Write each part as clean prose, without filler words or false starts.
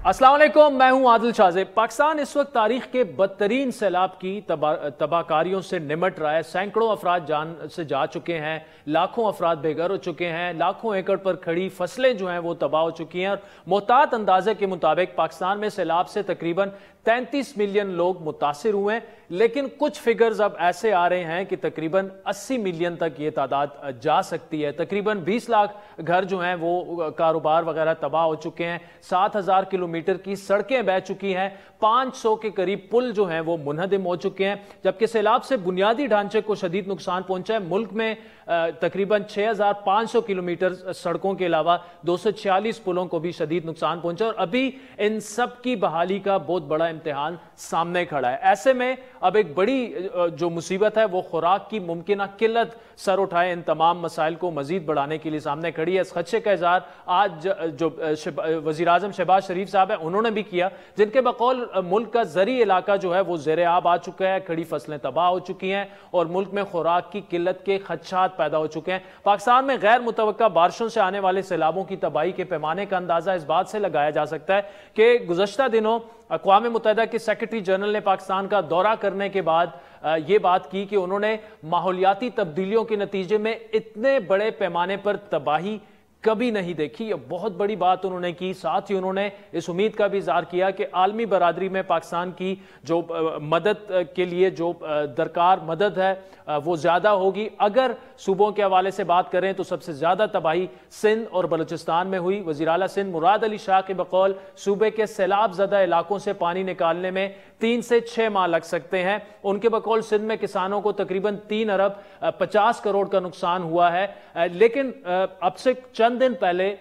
अस्सलाम वालेकुम, मैं हूं आदिल शाहज़ेब। पाकिस्तान इस वक्त तारीख के बदतरीन सैलाब की तबाहकारियों से निमट रहा है। सैकड़ों अफराद जान से जा चुके हैं, लाखों अफराद बेघर हो चुके हैं, लाखों एकड़ पर खड़ी फसलें जो हैं वो तबाह हो चुकी हैं। और मोहतात अंदाजे के मुताबिक पाकिस्तान में सैलाब से तकरीबन 33 मिलियन लोग मुतासिर हुए हैं, लेकिन कुछ फिगर्स अब ऐसे आ रहे हैं कि तकरीबन 80 मिलियन तक ये तादाद जा सकती है। तकरीबन 20 लाख घर जो हैं वो कारोबार वगैरह तबाह हो चुके हैं, 7000 किलोमीटर की सड़कें बह चुकी हैं, 500 के करीब पुल जो हैं वो मुनहदिम हो चुके हैं, जबकि सैलाब से बुनियादी ढांचे को शदीद नुकसान पहुंचा है। मुल्क में तकरीबन 6500 किलोमीटर सड़कों के अलावा 246 पुलों को भी शदीद नुकसान पहुंचा और अभी इन सब की बहाली का बहुत बड़ा इम्तिहान सामने खड़ा है। ऐसे में अब एक बड़ी जो मुसीबत है वो खुराक की मुमकिन किल्लत सर उठाए इन तमाम मसाइल को मजीद बढ़ाने के लिए सामने खड़ी है। इस खदशे का इजहार आज जो वज़ीर आज़म शहबाज शरीफ साहब है उन्होंने भी किया, जिनके बकौल मुल्क का ज़री इलाका जो है वो ज़ेरे आब आ चुका है, खड़ी फसलें तबाह हो चुकी हैं और मुल्क में खुराक की किल्लत के खदशात पैदा हो चुके हैं। पाकिस्तान में गैर मुतवक्का बारिशों से आने वाले सैलाबों की तबाही के पैमाने का अंदाजा इस बात से लगाया जा सकता है कि गुज़श्ता दिनों अक़वाम मुत्तहिदा के सेक्रेटरी जनरल ने पाकिस्तान का दौरा करने के बाद ये बात की कि उन्होंने माहौलियाती तब्दीलियों के नतीजे में इतने बड़े पैमाने पर तबाही कभी नहीं देखी। ये बहुत बड़ी बात उन्होंने की। साथ ही उन्होंने इस उम्मीद का भी इज़हार किया कि आलमी बरादरी में पाकिस्तान की जो मदद के लिए जो दरकार मदद है वो ज़्यादा होगी। अगर सूबों के हवाले से बात करें तो सबसे ज़्यादा तबाही सिंध और बलूचिस्तान में हुई। वज़ीर आला सिंध मुराद अली शाह के बकौल सूबे के सैलाब ज़दा इलाकों से पानी निकालने में 3 से 6 माह लग सकते हैं। उनके बकौल सिंध में किसानों को तकरीबन 3 अरब 50 करोड़ का नुकसान हुआ है। लेकिन अब से चंद दिन पहले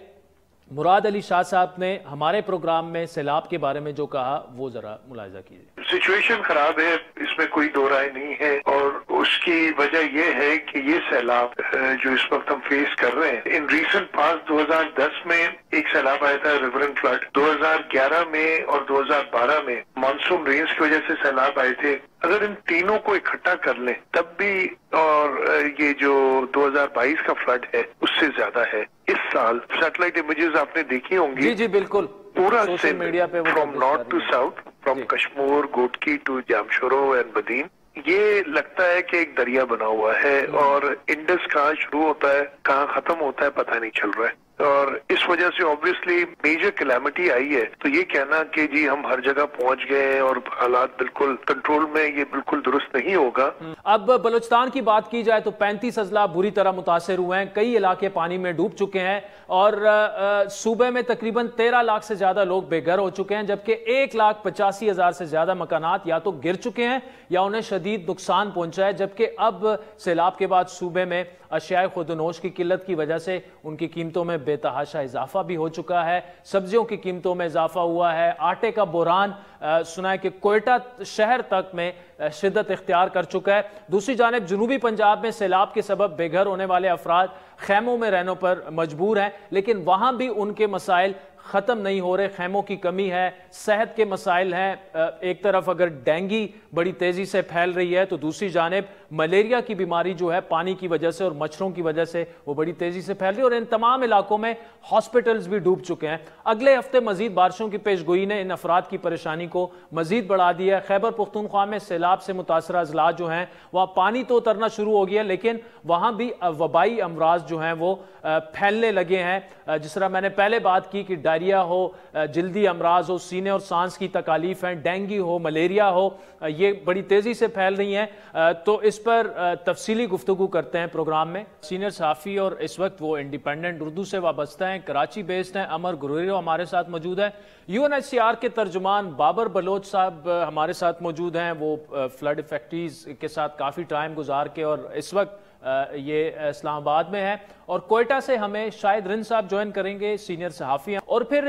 मुराद अली शाह साहब ने हमारे प्रोग्राम में सैलाब के बारे में जो कहा वो जरा मुलाहिजा कीजिए। सिचुएशन खराब है, इसमें कोई दो राय नहीं है और उसकी वजह यह है कि ये सैलाब जो इस वक्त हम फेस कर रहे हैं, इन रीसेंट पास्ट 2010 में एक सैलाब आया था रिवर फ्लड, 2011 में और 2012 में मानसून रेंज की वजह से सैलाब आए थे। अगर इन तीनों को इकट्ठा कर लें तब भी, और ये जो 2022 का फ्लड है उससे ज्यादा है। इस साल सैटेलाइट इमेजेस आपने देखी होंगी। जी जी बिल्कुल, पूरा सोशल मीडिया पे from north to south, from Kashmir Ghotki to Jamshoro and Badin, ये लगता है कि एक दरिया बना हुआ है और इंडस कहाँ शुरू होता है कहाँ खत्म होता है पता नहीं चल रहा है। और इस वजह से ऑब्वियसली मेजर कैलामिटी आई है। तो ये कहना कि जी हम हर जगह पहुंच गए और हालात बिल्कुल कंट्रोल में, ये बिल्कुल दुरुस्त नहीं होगा। अब बलूचिस्तान की बात की जाए तो 35 अजला बुरी तरह मुतासिर हुए हैं, कई इलाके पानी में डूब चुके हैं और सूबे में तकरीबन 13 लाख से ज्यादा लोग बेघर हो चुके हैं, जबकि 1,85,000 से ज्यादा मकानात या तो गिर चुके हैं या उन्हें शदीद नुकसान पहुंचा है। जबकि अब सैलाब के बाद सूबे में अशियाए खुदनोश की किल्लत की वजह से उनकी कीमतों में बेतहाशा इजाफा भी हो चुका है, सब्जियों की कीमतों में इजाफा हुआ है, आटे का बोरान सुना है कि कोयटा शहर तक में शिद्दत इख्तियार कर चुका है। दूसरी जानिब जनूबी पंजाब में सैलाब के सबब बेघर होने वाले अफराद खैमों में रहने पर मजबूर हैं, लेकिन वहां भी उनके मसाइल ख़त्म नहीं हो रहे। खैमों की कमी है, सेहत के मसाइल हैं। एक तरफ अगर डेंगू बड़ी तेज़ी से फैल रही है तो दूसरी जानिब मलेरिया की बीमारी जो है पानी की वजह से और मच्छरों की वजह से वो बड़ी तेज़ी से फैल रही है और इन तमाम इलाकों में हॉस्पिटल्स भी डूब चुके हैं। अगले हफ्ते मजीद बारिशों की पेशगोई ने इन अफराद की परेशानी को मजीद बढ़ा दिया है। खैबर पुख्तूनख्वा में सैलाब से मुतासरा अजला जो हैं वहाँ पानी तो उतरना शुरू हो गया, लेकिन वहाँ भी वबाई अमराज जो हैं वो फैलने लगे हैं। जिस तरह मैंने पहले बात की कि डायरिया हो, जल्दी अमराज हो, सीने और सांस की तकालीफ हैं, डेंगू हो, मलेरिया हो, ये बड़ी तेज़ी से फैल रही हैं। तो इस पर तफसीली गुफ्तगू करते हैं प्रोग्राम में। सीनियर सहाफ़ी और इस वक्त वो इंडिपेंडेंट उर्दू से वाबस्ता हैं, कराची बेस्ड हैं, अमर गुरेरी हमारे साथ मौजूद है। UNHCR के तर्जुमान बाबर बलोच साहब हमारे साथ मौजूद हैं। वो फ्लड इफेक्टीज के साथ काफ़ी टाइम गुजार के और इस वक्त ये इस्लामाबाद में है। और कोयटा से हमें शायद रिन साहब ज्वाइन करेंगे, सीनियर सहाफ़ी हैं। और फिर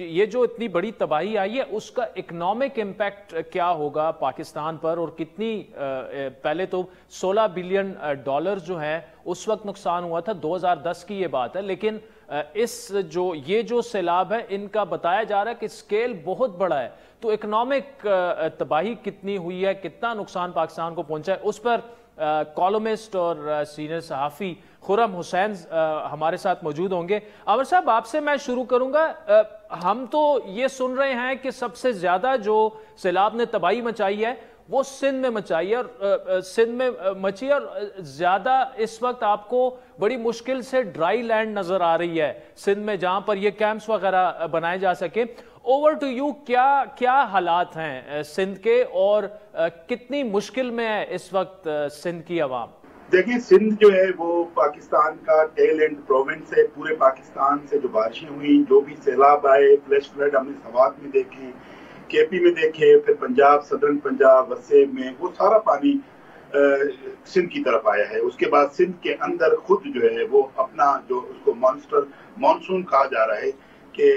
ये जो इतनी बड़ी तबाही आई है उसका इकोनॉमिक इम्पैक्ट क्या होगा पाकिस्तान पर और कितनी पहले तो $16 बिलियन जो है उस वक्त नुकसान हुआ था, 2010 की ये बात है, लेकिन ये जो सैलाब है इनका बताया जा रहा है कि स्केल बहुत बड़ा है। तो इकोनॉमिक तबाही कितनी हुई है, कितना नुकसान पाकिस्तान को पहुंचा है, उस पर कॉलमिस्ट और सीनियर सहाफ़ी خرم حسین ہمارے ساتھ موجود ہوں گے۔ عامر صاحب آپ سے میں شروع کروں گا، ہم تو یہ سن رہے ہیں کہ سب سے زیادہ جو سیلاب نے تباہی مچائی ہے وہ سندھ میں مچائی ہے، اور سندھ میں مچی ہے، اور زیادہ اس وقت آپ کو بڑی مشکل سے ڈرائی لینڈ نظر آ رہی ہے سندھ میں جہاں پر یہ کیمپس وغیرہ بنائے جا سکے۔ اوور ٹو یو، کیا حالات ہیں سندھ کے اور کتنی مشکل میں ہے اس وقت سندھ کی عوام؟ دیکھیں، سندھ جو ہے وہ پاکستان کا ٹیل اینڈ پروونس ہے۔ پورے پاکستان سے جو بارشیں ہوئی، جو بھی سیلاب آئے، فلیش فلڈ ہم نے سوات میں دیکھے، کے پی میں دیکھے، پھر پنجاب، صدرن پنجاب، وسیب میں، وہ سارا پانی سندھ کی طرف آیا ہے۔ اس کے بعد سندھ کے اندر خود جو ہے وہ اپنا جو اس کو مانسون کہا جا رہا ہے کہ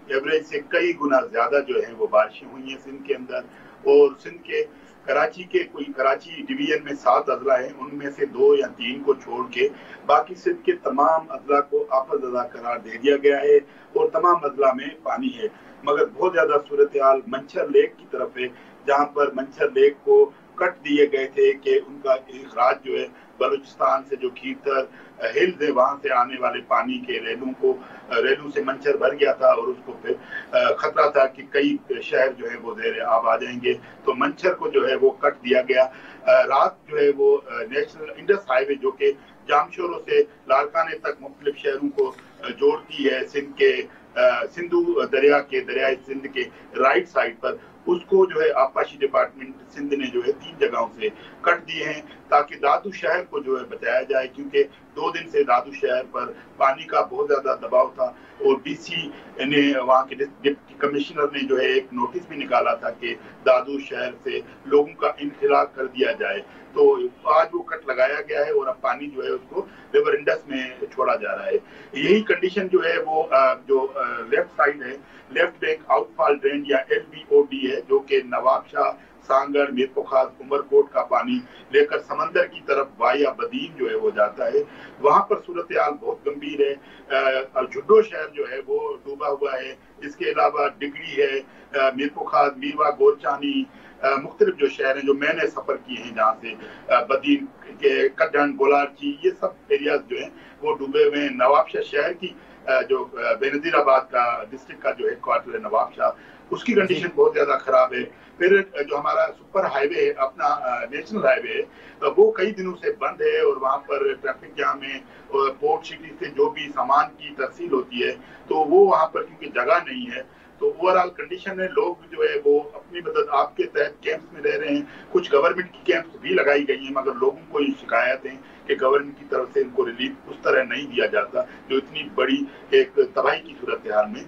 ایوریج سے کئی گنا زیادہ جو ہے وہ بارشیں ہوئی ہیں سندھ کے اندر۔ اور سندھ کے کراچی ڈویژن میں 7 اضلاع ہیں، ان میں سے 2 یا 3 کو چھوڑ کے باقی سندھ کے تمام اضلاع کو آفت زدہ قرار دے دیا گیا ہے، اور تمام اضلاع میں پانی ہے۔ مگر بہت زیادہ صورتحال منچھر لیک کی طرف ہے، جہاں پر منچھر لیک کو کٹ دیے گئے تھے کہ ان کا اخراج جو ہے بلوچستان سے جو کھیتر ہلز ہے وہاں سے آنے والے پانی کے ریلوں سے منچھر بھر گیا تھا، اور اس کو پھر خطرہ تھا کہ کئی شہر جو ہے وہ زیر آب آ جائیں گے، تو منچھر کو جو ہے وہ کٹ دیا گیا۔ رات جو ہے وہ نیشنل انڈس ہائی وے جو کہ جامشورو سے لاڑکانے تک مختلف شہروں کو جوڑتی ہے سندھو دریا کے دریائے سندھ کے رائٹ سائڈ پر، اس کو جو ہے آبپاشی ڈپارٹمنٹ سندھ نے جو ہے 3 جگہوں سے کٹ دیے ہیں تاکہ دادو شہر کو جو ہے بچایا جائے، کیونکہ 2 دن سے دادو شہر پر پانی کا بہت زیادہ دباؤ تھا، اور ڈی سی نے وہاں کے ڈپٹی کمشنر نے جو ہے ایک نوٹس بھی نکالا تھا کہ دادو شہر سے لوگوں کا انخلا کر دیا جائے۔ تو آج وہ کٹ لگایا گیا ہے، اور اب پانی جو ہے اس کو ریور انڈس میں چھوڑا جا رہا ہے۔ یہی کنڈیشن جو ہے وہ جو لیفٹ سائڈ ہے، لیفٹ بینک آؤٹ فال ڈرین یا LBOD ہے، جو کہ نواب شاہ، سانگڑ، میر پوخاز، عمر کوٹ کا پانی لے کر سمندر کی طرف وایا بدین جو ہے وہ جاتا ہے۔ وہاں پر صورتحال بہت گمبھیر ہے۔ جھڈو شہر جو ہے وہ ڈوبا ہوا ہے، اس کے علاوہ ڈگری ہے، میر پوخاز، میروا، گورچانی، مختلف جو شہر ہیں جو میں نے سفر کیے ہیں جہاں سے بدین کے کڈن، گولارچی، یہ سب ایریاز جو ہیں وہ ڈوبے ہوئے ہیں۔ نواب شاہ شہر کی جو بے نظیر آباد کا ڈسٹرکٹ کا جو ہیڈ کوارٹر ہے نواب شاہ، اس کی کنڈیشن بہت زیادہ خراب ہے۔ پھر جو ہمارا سپر ہائی وے ہے، اپنا نیشنل ہائی وے ہے، وہ کئی دنوں سے بند ہے، اور وہاں پر ٹریفک جام ہے، اور پورٹ سٹی سے جو بھی سامان کی ترسیل ہوتی ہے تو وہ وہاں پر کیونکہ جگہ نہیں ہے، تو اوورآل کنڈیشن ہے۔ لوگ جو ہے وہ اپنی مدد آپ کے تحت کیمپس میں رہ رہے ہیں، کچھ گورنمنٹ کی کیمپس بھی لگائی گئی ہیں، مگر لوگوں کو یہ شکایت ہے کہ گورنمنٹ کی طرف سے ان کو ریلیف اس طرح نہیں دیا جاتا جو اتنی بڑی ایک تباہی کی صورتحال میں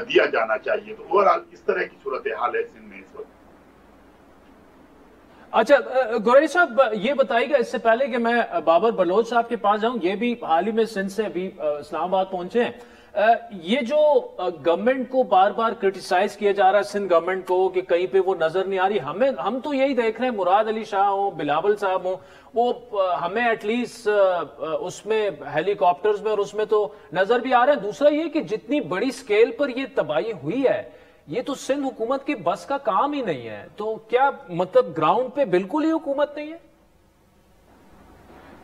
دیا جانا چاہیے۔ تو اوورآل اس طرح کی صورتحال ہے سندھ میں اس وقت۔ اچھا گوریری صاحب، یہ بتائیے گا اس سے پہلے کہ میں بابر بلوچ صاحب کے پاس جاؤں، یہ بھی حال ہی میں سندھ سے ابھی اسلام آباد پہنچے ہیں، یہ جو گورنمنٹ کو بار بار کرٹیسائز کیا جا رہا ہے سندھ گورنمنٹ کو کہ کہیں پہ وہ نظر نہیں آ رہی، ہم تو یہی دیکھ رہے ہیں مراد علی شاہ ہوں، بلاول صاحب ہوں، وہ ہمیں ایٹ لیسٹ اس میں ہیلی کاپٹرز میں اور اس میں تو نظر بھی آ رہے ہیں۔ دوسرا یہ کہ جتنی بڑی سکیل پر یہ تباہی ہوئی ہے، یہ تو سندھ حکومت کی بس کا کام ہی نہیں ہے، تو کیا مطلب گراؤنڈ پہ بالکل ہی حکومت نہیں ہے؟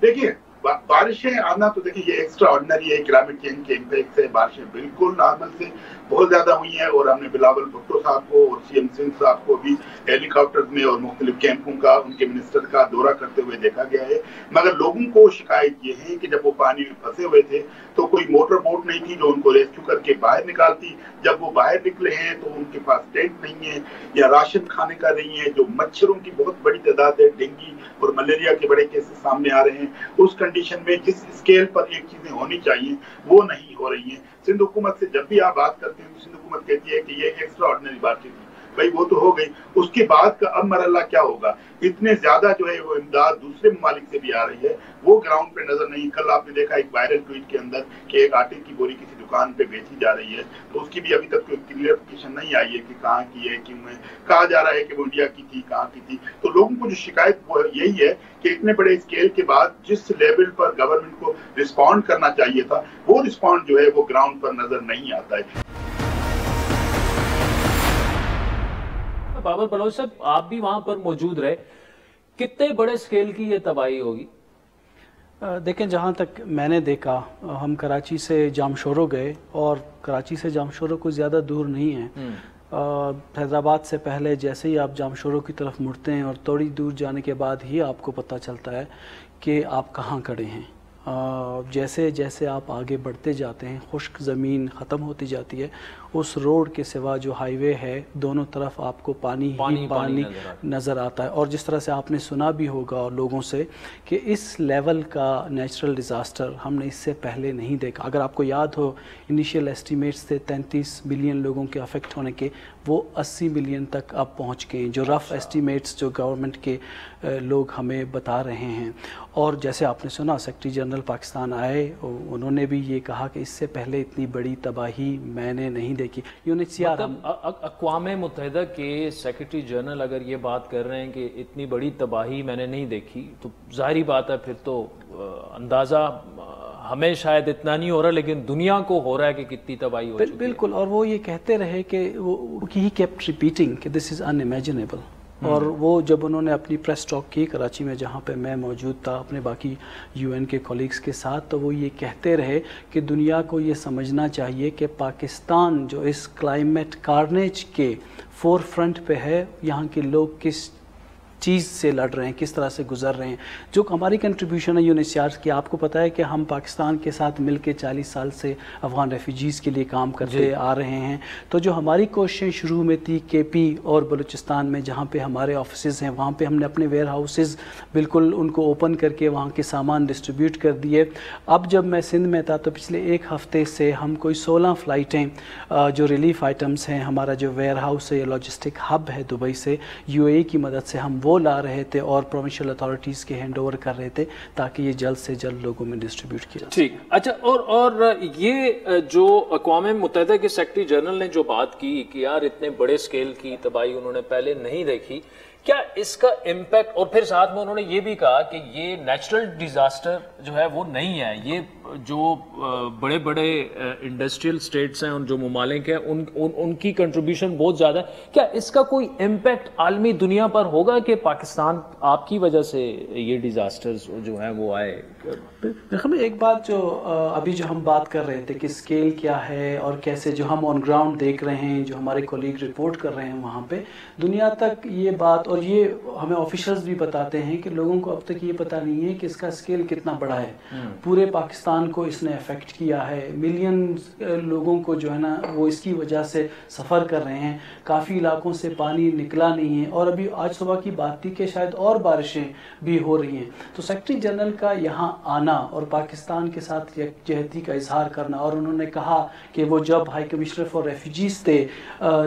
دیکھیے، بارشیں آنا تو دیکھیے یہ ایکسٹرا آرڈنری ہے، کلائمیٹ چینج کے امپیکٹ سے بارشیں بالکل نارمل سے بہت زیادہ ہوئی ہیں، اور ہم نے بلاول بھٹو صاحب کو اور CM سندھ صاحب کو بھی ہیلی کاپٹر میں اور مختلف کیمپوں کا ان کے منسٹر کا دورہ کرتے ہوئے دیکھا گیا ہے۔ مگر لوگوں کو شکایت یہ ہے کہ جب وہ پانی میں پھنسے ہوئے تھے تو کوئی موٹر بوٹ نہیں تھی جو ان کو ریسکیو کر کے باہر نکالتی، جب وہ باہر نکلے ہیں تو ان کے پاس ٹینٹ نہیں ہے یا راشن کھانے کا نہیں ہے، جو مچھروں کی بہت بڑی تعداد ہے، ڈینگی اور ملیریا کے بڑے کیسز سامنے آ رہے ہیں، اس کنڈیشن میں جس اسکیل پر ایک چیزیں ہونی چاہیے وہ نہیں ہو رہی ہیں۔ سندھ حکومت سے جب بھی آپ بات کرتے ہیں تو سندھ حکومت کہتی ہے کہ یہ ایکسٹرا آرڈنری باتیں تھی، بھائی وہ تو ہو گئی، اس کے بعد کا اب مرحلہ کیا ہوگا؟ اتنے زیادہ جو ہے وہ امداد دوسرے ممالک سے بھی آ رہی ہے، وہ گراؤنڈ پہ نظر نہیں۔ کل آپ نے دیکھا ایک وائرل ٹویٹ کے اندر کہ ایک آٹے کی بوری کسی دکان پہ بیچی جا رہی ہے، تو اس کی بھی ابھی تک کوئی کلیئرفیکیشن نہیں آئی ہے کہ کہاں کی ہے، کیوں ہے، کہا جا رہا ہے کہ وہ انڈیا کی تھی، کہاں کی تھی۔ تو لوگوں کو جو شکایت وہ یہی ہے کہ اتنے بڑے اسکیل کے بعد جس لیول پر گورنمنٹ کو رسپونڈ کرنا چاہیے تھا وہ رسپونڈ جو ہے وہ گراؤنڈ پر نظر نہیں آتا ہے۔ بابر بلوچ صاحب، آپ بھی وہاں پر موجود رہے، کتنے بڑے سکیل کی یہ تباہی ہوگی؟ देखें, जहाँ तक मैंने देखा, हम कराची से जामशोरो गए और कराची से जामशोरो कोई ज़्यादा दूर नहीं है। हैदराबाद से पहले जैसे ही आप जामशोरो की तरफ मुड़ते हैं और थोड़ी दूर जाने के बाद ही आपको पता चलता है कि आप कहाँ खड़े हैं। जैसे जैसे आप आगे बढ़ते जाते हैं, खुश्क ज़मीन ख़त्म होती जाती है, उस रोड के सिवा जो हाईवे है दोनों तरफ आपको पानी ही पानी नज़र आता है। और जिस तरह से आपने सुना भी होगा और लोगों से कि इस लेवल का नेचुरल डिज़ास्टर हमने इससे पहले नहीं देखा। अगर आपको याद हो, इनिशियल एस्टीमेट्स थे 33 मिलियन लोगों के अफेक्ट होने के, वो 80 मिलियन तक अब पहुंच गए, जो रफ़ एस्टीमेट्स जो गवर्नमेंट के लोग हमें बता रहे हैं। और जैसे आपने सुना, सेक्रेटरी जनरल पाकिस्तान आए, उन्होंने भी ये कहा कि इससे पहले इतनी बड़ी तबाही मैंने नहीं देखी। यूएनएचसीआर, अक़वाम मुत्तहिदा के सेक्रेटरी जनरल अगर ये बात कर रहे हैं कि इतनी बड़ी तबाही मैंने नहीं देखी, तो जाहिर बात है फिर तो अंदाज़ा हमें शायद इतना नहीं हो रहा, लेकिन दुनिया को हो रहा है कि कितनी तबाही हो चुकी है। बिल्कुल। और वो ये कहते रहे कि ही केप्ट रिपीटिंग कि दिस इज़ अनइमेजिनेबल। और वो जब उन्होंने अपनी प्रेस टॉक की कराची में, जहाँ पे मैं मौजूद था अपने बाकी यूएन के कॉलीग्स के साथ, तो वो ये कहते रहे कि दुनिया को ये समझना चाहिए कि पाकिस्तान जो इस क्लाइमेट कार्नेज के फोर फ्रंट पे है, यहाँ के लोग किस चीज़ से लड़ रहे हैं, किस तरह से गुजर रहे हैं। जो हमारी कंट्रीब्यूशन है यूएनएचसीआर की, आपको पता है कि हम पाकिस्तान के साथ मिलकर 40 साल से अफगान रेफ्यूजीज़ के लिए काम करते आ रहे हैं। तो जो हमारी कोशिशें शुरू में थी केपी और बलूचिस्तान में, जहाँ पे हमारे ऑफिसेज़ हैं, वहाँ पे हमने अपने वेयर हाउसेज़ बिल्कुल उनको ओपन करके वहाँ के सामान डिस्ट्रीब्यूट कर दिए। अब जब मैं सिंध में था तो पिछले एक हफ़्ते से हम कोई 16 फ़्लाइटें जो रिलीफ आइटम्स हैं, हमारा जो वेयर हाउस है, लॉजिस्टिक हब है दुबई से, यूएई की मदद से हम वो ला रहे थे और प्रोविंशियल अथॉरिटीज़ के हैंड ओवर कर रहे थे, ताकि ये जल्द से जल्द लोगों में डिस्ट्रीब्यूट किया। ठीक, अच्छा। और ये जो अक़वाम मुत्तहिदा के सेक्रेटरी जनरल ने जो बात की कि यार इतने बड़े स्केल की तबाही उन्होंने पहले नहीं देखी, क्या इसका इम्पैक्ट, और फिर साथ में उन्होंने ये भी कहा कि ये नेचुरल डिजास्टर जो है वो नहीं है, ये जो बड़े बड़े इंडस्ट्रियल स्टेट्स हैं, जो ममालिक हैं, उनकी कंट्रीब्यूशन बहुत ज़्यादा है। क्या इसका कोई इम्पैक्ट आलमी दुनिया पर होगा कि पाकिस्तान आपकी वजह से ये डिजास्टर्स जो हैं वो आए? एक बात जो अभी जो हम बात कर रहे थे कि स्केल क्या है और कैसे जो हम ऑन ग्राउंड देख रहे हैं, जो हमारे कोलीग रिपोर्ट कर रहे हैं वहाँ पे दुनिया तक ये बात, और ये हमें ऑफिशियल्स भी बताते हैं कि लोगों को अब तक ये पता नहीं है कि इसका स्केल कितना बड़ा है। पूरे पाकिस्तान को इसने अफेक्ट किया है, मिलियन लोगों को जो है ना वो इसकी वजह से सफ़र कर रहे हैं। काफ़ी इलाकों से पानी निकला नहीं है, और अभी आज सुबह की बात थी कि शायद और बारिशें भी हो रही हैं। तो सेक्रेटरी जनरल का यहाँ आना और पाकिस्तान के साथ यकजहती का इजहार करना, और उन्होंने कहा कि वो जब हाई कमिश्नर फॉर रेफ्यूजीज़ थे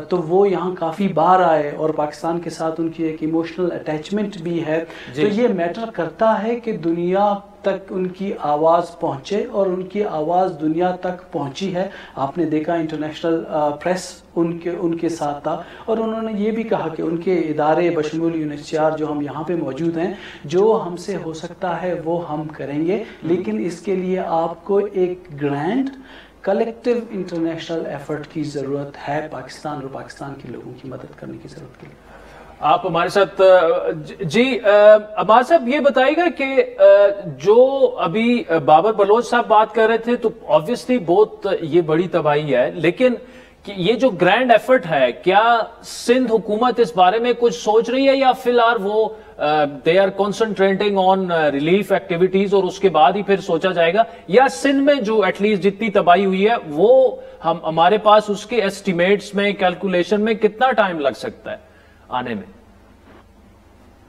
तो वो यहाँ काफ़ी बार आए और पाकिस्तान के साथ उनकी एक इमोशनल अटैचमेंट भी है। तो ये मैटर करता है कि दुनिया तक उनकी आवाज़ पहुँचे, और उनकी आवाज़ दुनिया तक पहुँची है। आपने देखा इंटरनेशनल प्रेस उनके साथ था, और उन्होंने ये भी कहा कि उनके इदारे बशमूल यूएनएचसीआर जो हम यहाँ पे मौजूद हैं, जो हमसे हो सकता है वो हम करेंगे, लेकिन इसके लिए आपको एक ग्रैंड कलेक्टिव इंटरनेशनल एफर्ट की ज़रूरत है पाकिस्तान और पाकिस्तान के लोगों की मदद करने की ज़रूरत के लिए। आप हमारे साथ जी अमार साहब ये बताइएगा कि जो अभी बाबर बलोच साहब बात कर रहे थे, तो ऑब्वियसली बहुत ये बड़ी तबाही है, लेकिन कि ये जो ग्रैंड एफर्ट है, क्या सिंध हुकूमत इस बारे में कुछ सोच रही है, या फिलहाल वो they are concentrating on relief activities और उसके बाद ही फिर सोचा जाएगा, या सिंध में जो एटलीस्ट जितनी तबाही हुई है वो हमारे पास उसके एस्टिमेट्स में, कैलकुलेशन में कितना टाइम लग सकता है आने में?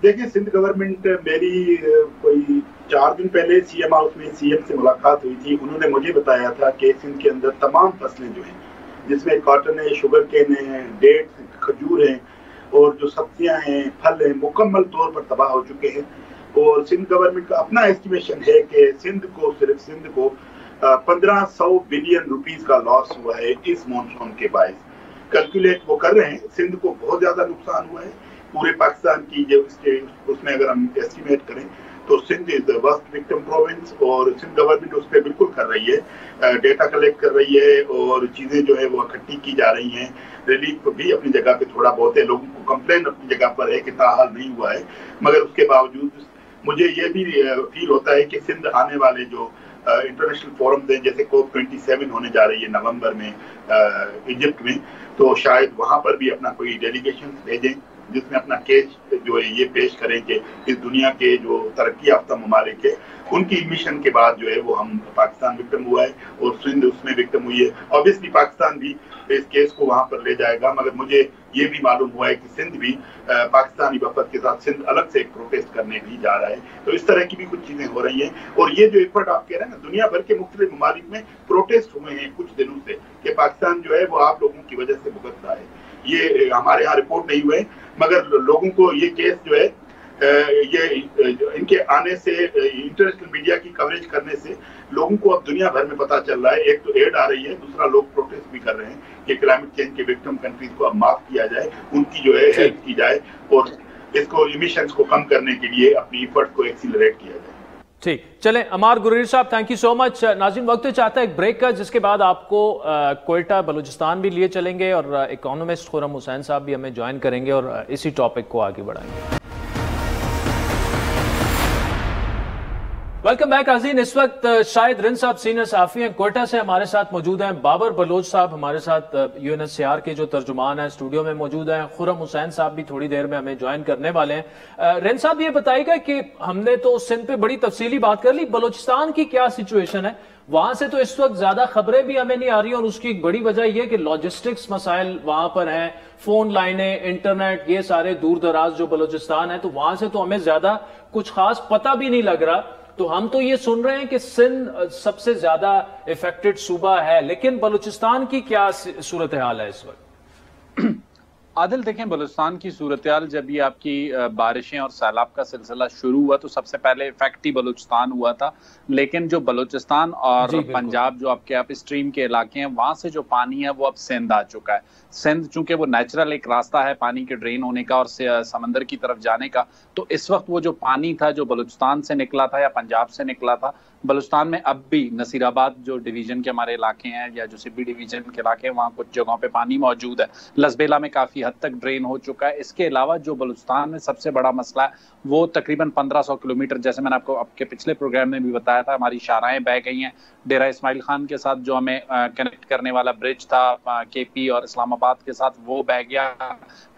देखिए, सिंध गवर्नमेंट, मेरी कोई 4 दिन पहले सीएम हाउस में सीएम से मुलाकात हुई थी। उन्होंने मुझे बताया था कि सिंध के अंदर तमाम फसलें जो हैं, जिसमें कॉटन है, शुगर केन है, डेट्स, खजूर है और जो सब्जियां हैं, फल हैं, मुकम्मल तौर पर तबाह हो चुके हैं। और सिंध गवर्नमेंट का अपना एस्टिमेशन है कि सिर्फ सिंध को 1500 बिलियन रुपीस का लॉस हुआ है इस मॉनसून के बायस। कैलकुलेट वो कर रहे हैं, सिंध को बहुत ज्यादा नुकसान हुआ है। पूरे पाकिस्तान की जो उसमें अगर हम एस्टिमेट करें तो Sindh is the worst victim province, और सिंध गवर्नमेंट उस पर बिल्कुल कर रही है, डेटा कलेक्ट कर रही है और चीजें जो है वो इकट्ठी की जा रही हैं। रिलीफ भी अपनी जगह पे थोड़ा बहुत है, लोगों को कंप्लेन अपनी जगह पर है कि ताहाल नहीं हुआ है, मगर उसके बावजूद मुझे ये भी फील होता है कि सिंध आने वाले जो इंटरनेशनल फोरम्स हैं, जैसे COP27 होने जा रही है नवंबर में इजिप्ट में, तो शायद वहां पर भी अपना कोई डेलीगेशन भेजें जिसमें अपना केस जो है ये पेश करें कि इस दुनिया के जो तरक्की याफ्ता ममालिक है उनकी मिशन के बाद जो है वो हम पाकिस्तान विक्टिम हुआ है और सिंध उसमें विक्टिम हुई है। ऑब्वियसली पाकिस्तान भी इस केस को वहां पर ले जाएगा, मगर मुझे ये भी मालूम हुआ है कि सिंध भी पाकिस्तानी वफद के साथ सिंध अलग से एक प्रोटेस्ट करने भी जा रहा है। तो इस तरह की भी कुछ चीजें हो रही हैं। और ये जो एफर्ट आप कह रहे हैं ना, दुनिया भर के मुख्तलिफ ममालिक में प्रोटेस्ट हुए हैं कुछ दिनों से कि पाकिस्तान जो है वो आप लोगों की वजह से भुगत रहा है। ये हमारे यहाँ रिपोर्ट नहीं हुए, मगर लोगों को ये केस जो है ये इनके आने से, इंटरनेशनल मीडिया की कवरेज करने से लोगों को अब दुनिया भर में पता चल रहा है। एक तो एड आ रही है, दूसरा लोग प्रोटेस्ट भी कर रहे हैं कि क्लाइमेट चेंज के विक्टिम कंट्रीज को अब माफ किया जाए, उनकी जो है हेल्प की जाए और इसको इमिशंस को कम करने के लिए अपनी एफर्ट को एक्सीलरेट किया जाए। ठीक, चलें अमार गुरेर साहब, थैंक यू सो मच। नाज़रीन, वक्त तो चाहता है एक ब्रेक का, जिसके बाद आपको कोयटा बलूचिस्तान भी लिए चलेंगे और इकोनॉमिस्ट खुरम हुसैन साहब भी हमें ज्वाइन करेंगे और इसी टॉपिक को आगे बढ़ाएंगे। वेलकम बैक नाज़रीन। इस वक्त शाहिद रिंद साहब सीनियर सहाफ़ी हैं, कोयटा से हमारे साथ मौजूद हैं। बाबर बलोच साहब हमारे साथ UNHCR के जो तर्जुमान हैं स्टूडियो में मौजूद हैं। खुरम हुसैन साहब भी थोड़ी देर में हमें ज्वाइन करने वाले हैं। रिंद साहब, ये बताइएगा कि हमने तो सिंध पे बड़ी तफसीली बात कर ली, बलोचिस्तान की क्या सिचुएशन है? वहां से तो इस वक्त ज्यादा खबरें भी हमें नहीं आ रही और उसकी एक बड़ी वजह यह कि लॉजिस्टिक्स मसाइल वहां पर हैं, फोन लाइनें, इंटरनेट, ये सारे दूर दराज जो बलोचिस्तान है, तो वहां से तो हमें ज्यादा कुछ खास पता भी नहीं लग रहा। तो हम तो ये सुन रहे हैं कि सिंध सबसे ज्यादा इफेक्टेड सूबा है, लेकिन बलूचिस्तान की क्या सूरत हाल है इस वक्त? आदिल, देखें, बलूचिस्तान की सूरत हाल, जब ये आपकी बारिशें और सैलाब का सिलसिला शुरू हुआ तो सबसे पहले इफेक्ट ही बलूचिस्तान हुआ था, लेकिन जो बलूचिस्तान और पंजाब जो आपके आप स्ट्रीम के इलाके हैं, वहां से जो पानी है वो अब सिंध आ चुका है। सिंध चूंकि वो नेचुरल एक रास्ता है पानी के ड्रेन होने का और समंदर की तरफ जाने का, तो इस वक्त वो जो पानी था जो बलूचिस्तान से निकला था या पंजाब से निकला था, बलूचिस्तान में अब भी नसीराबाद जो डिवीजन के हमारे इलाके हैं या जो सिब्बी डिवीजन के इलाके हैं, वहाँ कुछ जगहों पे पानी मौजूद है। लसबेला में काफ़ी हद तक ड्रेन हो चुका है। इसके अलावा जो बलूचिस्तान में सबसे बड़ा मसला है वो तकरीबन 1500 किलोमीटर, जैसे मैंने आपको आपके पिछले प्रोग्राम में भी बताया था, हमारी शाराएं बह गई हैं। डेरा इस्माइल खान के साथ जो हमें कनेक्ट करने वाला ब्रिज था KP और इस्लामाबाद के साथ, वो बह गया।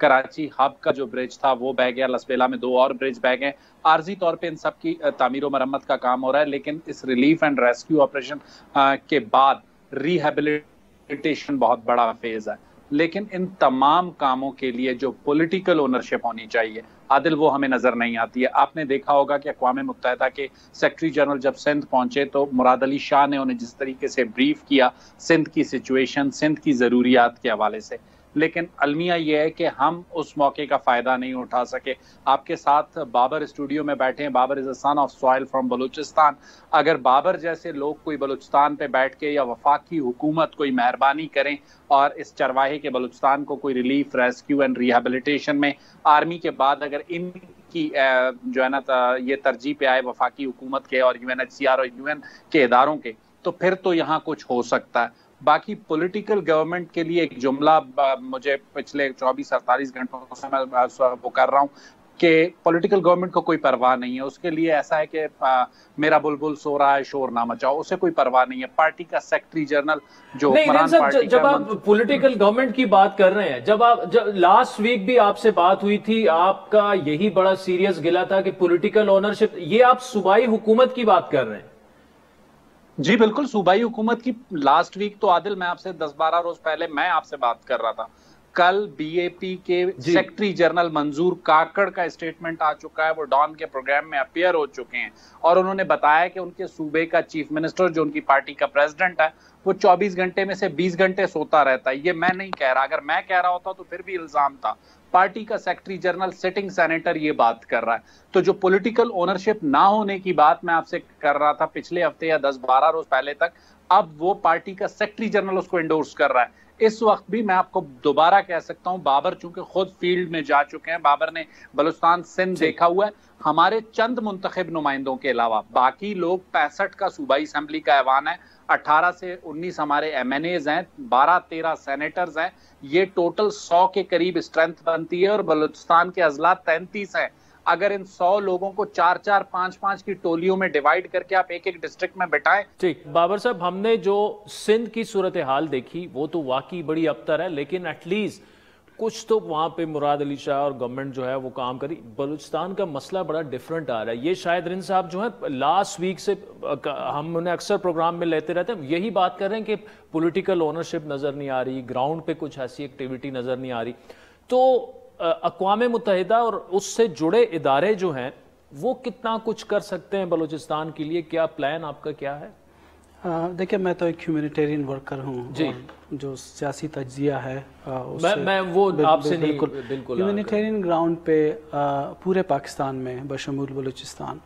कराची हब का जो ब्रिज था वो बह गया। लसबेला में 2 और ब्रिज बह गए। आर्जी तौर पे इन सब की तामीर और मरम्मत का काम हो रहा है, लेकिन इस रिलीफ एंड रेस्क्यू ऑपरेशन के बाद रिहेबिलिटेशन बहुत बड़ा फेज है। लेकिन इन तमाम कामों के लिए जो पॉलिटिकल ओनरशिप होनी चाहिए, आदिल, वो हमें नजर नहीं आती है। आपने देखा होगा कि अक़वाम मुत्तहिदा के सेक्रेटरी जनरल जब सिंध पहुंचे तो मुराद अली शाह ने उन्हें जिस तरीके से ब्रीफ किया सिंध की सिचुएशन, सिंध की ज़रूरियात के हवाले से, लेकिन अलमिया यह है कि हम उस मौके का फ़ायदा नहीं उठा सके। आपके साथ बाबर स्टूडियो में बैठे हैं। Babar is a son of soil from Balochistan. अगर बाबर जैसे लोग कोई बलूचिस्तान पे बैठ के या वफाकी हुकूमत कोई मेहरबानी करें और इस चरवाहे के बलूचिस्तान को कोई रिलीफ, रेस्क्यू एंड रिहेबिलिटेशन में आर्मी के बाद अगर इनकी जो है ना ये तरजीह पे आए वफाकी हुकूमत के और UNHCR और UN के इदारों के, तो फिर तो यहाँ कुछ हो सकता है। बाकी पॉलिटिकल गवर्नमेंट के लिए एक जुमला मुझे पिछले 24-48 घंटों से मैं वो कर रहा हूँ कि पॉलिटिकल गवर्नमेंट को कोई परवाह नहीं है। उसके लिए ऐसा है कि मेरा बुलबुल सो रहा है शोर ना मचाओ, उसे कोई परवाह नहीं है। पार्टी का सेक्रेटरी जनरल जो जब आप पॉलिटिकल गवर्नमेंट की बात कर रहे हैं, जब लास्ट वीक भी आपसे बात हुई थी, आपका यही बड़ा सीरियस गिला था कि पॉलिटिकल ओनरशिप, ये आप सूबाई हुकूमत की बात कर रहे हैं? जी बिल्कुल, सूबाई हुकूमत की। लास्ट वीक तो आदिल मैं आपसे 10-12 रोज पहले मैं आपसे बात कर रहा था। कल BAP के सेक्रेटरी जनरल मंजूर काकड़ का स्टेटमेंट आ चुका है। वो डॉन के प्रोग्राम में अपीयर हो चुके हैं और उन्होंने बताया कि उनके सूबे का चीफ मिनिस्टर जो उनकी पार्टी का प्रेसिडेंट है वो 24 घंटे में से 20 घंटे सोता रहता है। ये मैं नहीं कह रहा, अगर मैं कह रहा होता तो फिर भी इल्जाम था। पार्टी का सेक्रेटरी जनरल सिटिंग सेनेटर ये बात कर रहा है। तो जो पॉलिटिकल ओनरशिप ना होने की बात मैं आपसे कर रहा था पिछले हफ्ते या 10-12 रोज पहले तक, अब वो पार्टी का सेक्रेटरी जनरल उसको एंडोर्स कर रहा है। इस वक्त भी मैं आपको दोबारा कह सकता हूं, बाबर चूंकि खुद फील्ड में जा चुके हैं, बाबर ने बलूचिस्तान सिंध देखा हुआ है। हमारे चंद मुंतखब नुमाइंदों के अलावा बाकी लोग 65 का सूबाई असेंबली का ऐवान है, 18 से 19 हमारे MNAs हैं, 12-13 सेनेटर्स हैं। ये टोटल 100 के करीब स्ट्रेंथ बनती है और बलूचिस्तान के अजला 33 हैं। اگر ان 100 لوگوں کو 4-4 5-5 کی ٹولیوں میں ڈیوائیڈ کر کے آپ ایک ایک ڈسٹرکٹ میں بٹائیں. ٹھیک بابر صاحب، ہم نے جو سندھ کی صورتحال دیکھی وہ تو واقعی بڑی ابتر ہے، لیکن ایٹ لیسٹ کچھ تو وہاں پہ مراد علی شاہ اور گورنمنٹ جو ہے وہ کام کری. بلوچستان کا مسئلہ بڑا ڈیفرنٹ آ رہا ہے. یہ شاید رند صاحب جو ہے لاسٹ ویک سے ہم انہیں اکثر پروگرام میں لیتے رہتے ہیں، یہی بات کر رہے ہیں کہ پولیٹیکل اونرشپ نظر نہیں آ رہی، گراؤنڈ پہ کچھ ایسی ایکٹیویٹی نظر نہیں آ رہی. تو اقوام متحدہ اور اس سے جڑے ادارے جو ہیں وہ کتنا کچھ کر سکتے ہیں بلوچستان کے لیے؟ کیا پلان آپ کا کیا ہے؟ دیکھیں میں تو ایک ہیومینیٹیرین ورکر ہوں جی، جو سیاسی تجزیہ ہے میں وہ آپ سے نہیں بالکل ہیومینیٹیرین گراؤنڈ پہ پورے پاکستان میں بشمول بلوچستان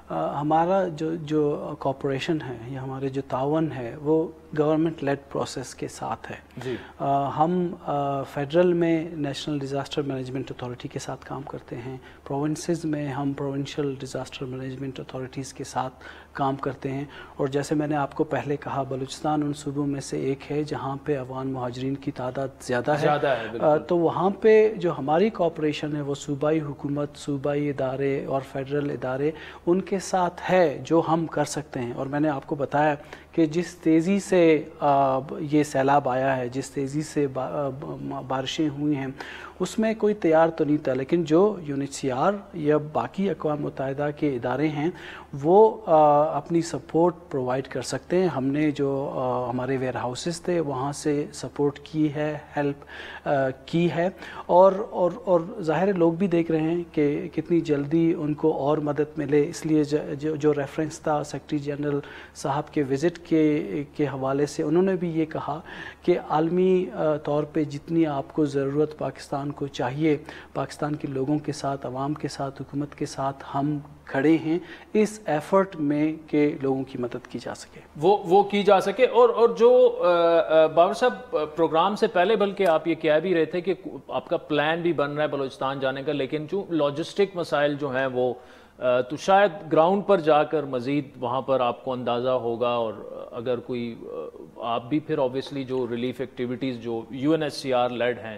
ہمارا جو کوپریشن ہے یا ہمارے جو تعاون ہے وہ گورنمنٹ لیڈ پروسیس کے ساتھ ہے جی. ہم فیڈرل میں نیشنل ڈیزاسٹر مینجمنٹ اتھارٹی کے ساتھ کام کرتے ہیں، پروونسز میں ہم پروونشل ڈیزاسٹر مینجمنٹ اتھارٹیز کے ساتھ کام کرتے ہیں، اور جیسے میں نے آپ کو پہلے کہا بلوچستان ان صوبوں میں سے ایک ہے جہاں پہ افغان مہاجرین کی تعداد زیادہ ہے. تو وہاں پہ جو ہماری کوپریشن ہے وہ صوبائی حکومت، صوبائی ادارے اور فیڈرل ادارے ان کے ساتھ ہے جو ہم کر سکتے ہیں. اور میں نے آپ کو بتایا کہ جس تیزی سے یہ سیلاب آیا ہے، جس تیزی سے بارشیں ہوئی ہیں، اس میں کوئی تیار تو نہیں تھا، لیکن جو UNHCR یا باقی اقوام متحدہ کے ادارے ہیں وہ اپنی سپورٹ پرووائڈ کر سکتے ہیں. ہم نے جو ہمارے ویئر ہاؤسز تھے وہاں سے سپورٹ کی ہے، ہیلپ کی ہے، اور ظاہر لوگ بھی دیکھ رہے ہیں کہ کتنی جلدی ان کو اور مدد ملے. اس لیے جو ریفرنس تھا سیکرٹری جنرل صاحب کے وزٹ کے حوالے سے، انہوں نے بھی یہ کہا کہ عالمی طور پہ جتنی آپ کو ضرورت پاکستان کو چاہیے، پاکستان کے لوگوں کے ساتھ، عوام کے ساتھ، حکومت کے ساتھ ہم کھڑے ہیں اس ایفرٹ میں کہ لوگوں کی مدد کی جا سکے، وہ کی جا سکے. اور جو بابر صاحب پروگرام سے پہلے بلکہ آپ یہ کہہ بھی رہے تھے کہ آپ کا پلان بھی بن رہا ہے بلوچستان جانے کا، لیکن جو لاجسٹک مسائل جو ہیں وہ تو شاید گراؤنڈ پر جا کر مزید وہاں پر آپ کو اندازہ ہوگا، اور اگر کوئی آپ بھی پھر آبویسلی جو ریلیف ایکٹیویٹیز جو UNHCR لیڈ ہیں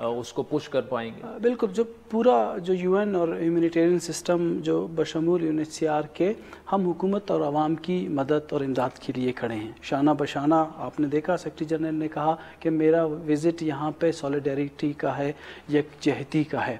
اس کو پش کر پائیں گے. بالکل، جو پورا جو UN اور ہیومینیٹیرین سسٹم جو بشمول UNHCR کے، ہم حکومت اور عوام کی مدد اور امداد کے لیے کھڑے ہیں. شانہ بشانہ آپ نے دیکھا سیکرٹری جنرل نے کہا کہ میرا وزٹ یہاں پہ سولیڈیریٹی کا ہے، یکجہتی کا ہے.